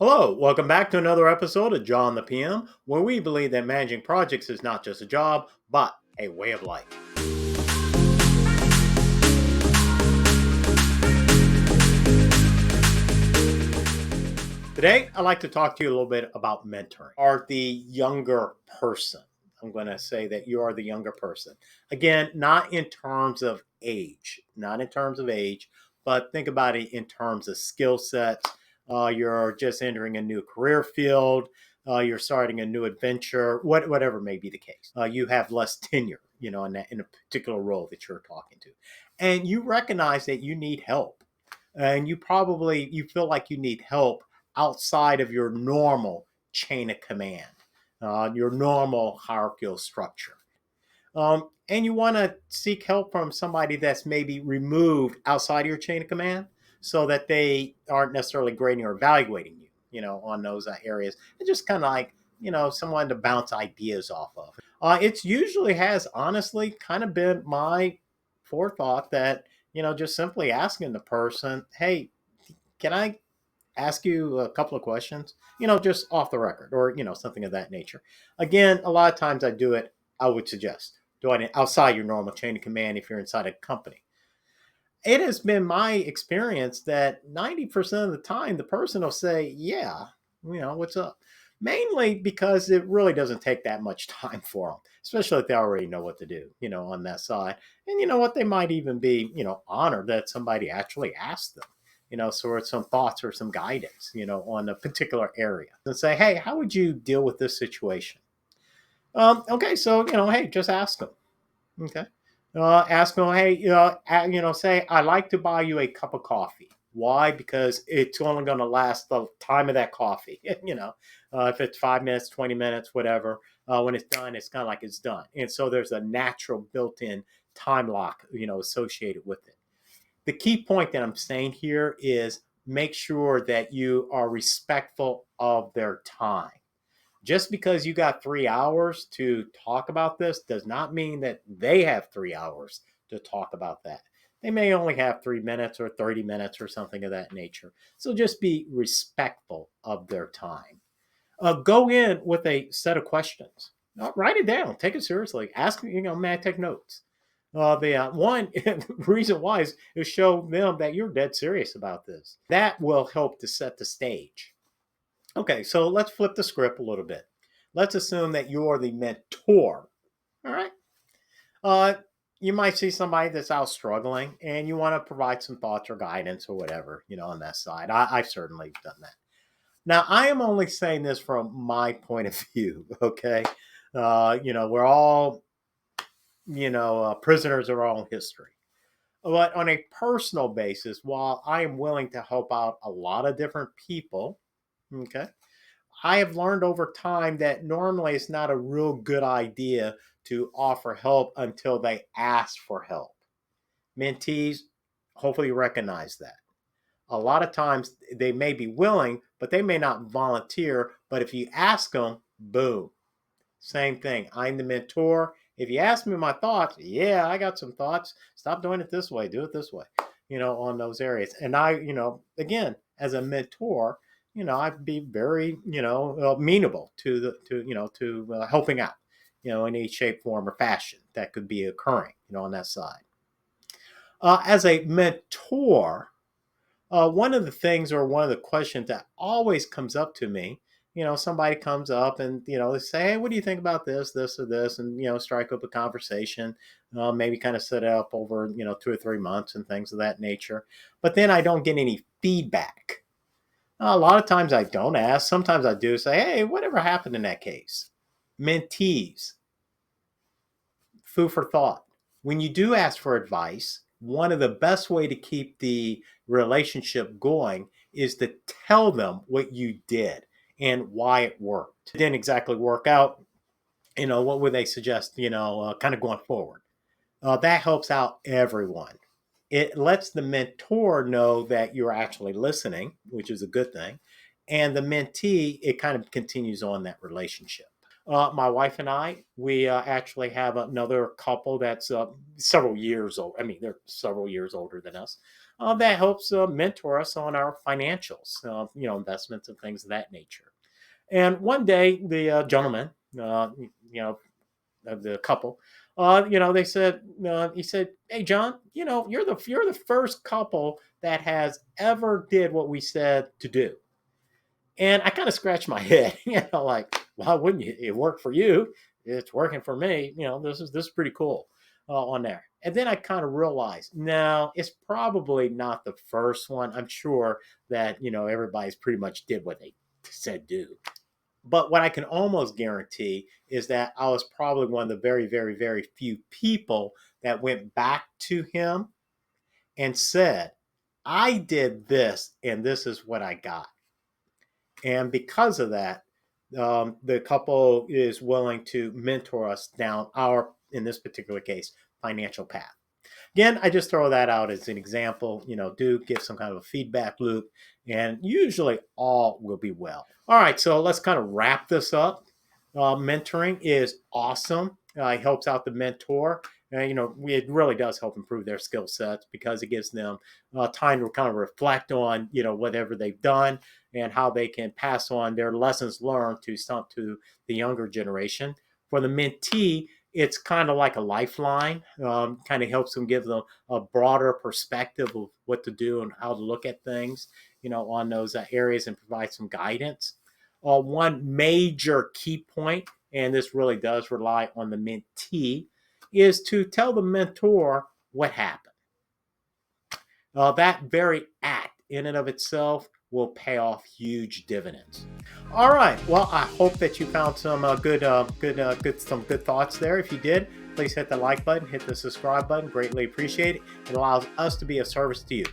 Hello, welcome back to another episode of John the PM, where we believe that managing projects is not just a job, but a way of life. Today, I'd like to talk to you a little bit about mentoring. Are the younger person. I'm going to say that you are the younger person. Again, not in terms of age, but think about it in terms of skill sets. You're just entering a new career field. You're starting a new adventure, whatever may be the case. You have less tenure, in a particular role that you're talking to, and you recognize that you need help, and you feel like you need help outside of your normal chain of command, your normal hierarchical structure. And you want to seek help from somebody that's maybe removed outside of your chain of command so that they aren't necessarily grading or evaluating you, on those areas. It's just kind of like, someone to bounce ideas off of. It usually has honestly kind of been my forethought that, just simply asking the person, hey, can I ask you a couple of questions, just off the record or, something of that nature. Again, a lot of times I would suggest doing it outside your normal chain of command if you're inside a company. It has been my experience that 90% of the time the person will say, yeah, what's up? Mainly because it really doesn't take that much time for them, especially if they already know what to do, on that side. And you know what? They might even be, honored that somebody actually asked them, sort of some thoughts or some guidance, on a particular area and say, hey, how would you deal with this situation? Okay, so, hey, just ask them. Okay. Ask them, hey, say, I'd like to buy you a cup of coffee. Why? Because it's only going to last the time of that coffee. If it's 5 minutes, 20 minutes, whatever, when it's done, it's kind of like it's done. And so there's a natural built in time lock, associated with it. The key point that I'm saying here is make sure that you are respectful of their time. Just because you got 3 hours to talk about this does not mean that they have 3 hours to talk about that. They may only have 3 minutes or 30 minutes or something of that nature. So just be respectful of their time. Go in with a set of questions. Write it down. Take it seriously. Ask, may I take notes? The one reason why is show them that you're dead serious about this. That will help to set the stage. Okay, so let's flip the script a little bit. Let's assume that you're the mentor. All right. Uh, you might see somebody that's out struggling and you want to provide some thoughts or guidance or whatever, on that side. I've certainly done that. Now, I am only saying this from my point of view, okay? We're all, prisoners of our own history. But on a personal basis, while I am willing to help out a lot of different people, okay, I have learned over time that normally it's not a real good idea to offer help until they ask for help. Mentees hopefully recognize that. A lot of times they may be willing, but they may not volunteer. But if you ask them, boom, same thing. I'm the mentor. If you ask me my thoughts, yeah, I got some thoughts. Stop doing it this way, do it this way, on those areas. And I, again, as a mentor, I'd be very, amenable to helping out, in any shape, form, or fashion that could be occurring, on that side. As a mentor, one of the things or one of the questions that always comes up to me, somebody comes up and, they say, hey, what do you think about this, or this? And, strike up a conversation, maybe kind of set it up over, 2 or 3 months and things of that nature. But then I don't get any feedback. A lot of times I don't ask. Sometimes I do say, hey, whatever happened in that case? Mentees, food for thought. When you do ask for advice, one of the best way to keep the relationship going is to tell them what you did and why it worked. It didn't exactly work out. What would they suggest, kind of going forward? That helps out everyone. It lets the mentor know that you're actually listening, which is a good thing. And the mentee, it kind of continues on that relationship. My wife and I, we actually have another couple that's several years old. I mean, they're several years older than us. that helps mentor us on our financials, investments and things of that nature. And one day, the gentleman, the couple, they said, he said, "Hey, John, you're the first couple that has ever did what we said to do." And I kind of scratched my head, like, why wouldn't you? It worked for you. It's working for me. This is pretty cool on there. And then I kind of realized, no, it's probably not the first one. I'm sure that everybody's pretty much did what they said do. But what I can almost guarantee is that I was probably one of the very, very, very few people that went back to him and said, I did this and this is what I got. And because of that, the couple is willing to mentor us down our, in this particular case, financial path. Again, I just throw that out as an example. Do give some kind of a feedback loop, and usually all will be well. All right, so let's kind of wrap this up. Mentoring is awesome. It helps out the mentor. It really does help improve their skill sets because it gives them time to kind of reflect on, whatever they've done and how they can pass on their lessons learned to the younger generation. For the mentee, it's kind of like a lifeline. Kind of helps them, give them a broader perspective of what to do and how to look at things, on those areas, and provide some guidance. One major key point, and this really does rely on the mentee, is to tell the mentor what happened. That very act in and of itself will pay off huge dividends. All right. Well, I hope that you found some good thoughts there. If you did, please hit the like button, hit the subscribe button. Greatly appreciate it. It allows us to be of service to you.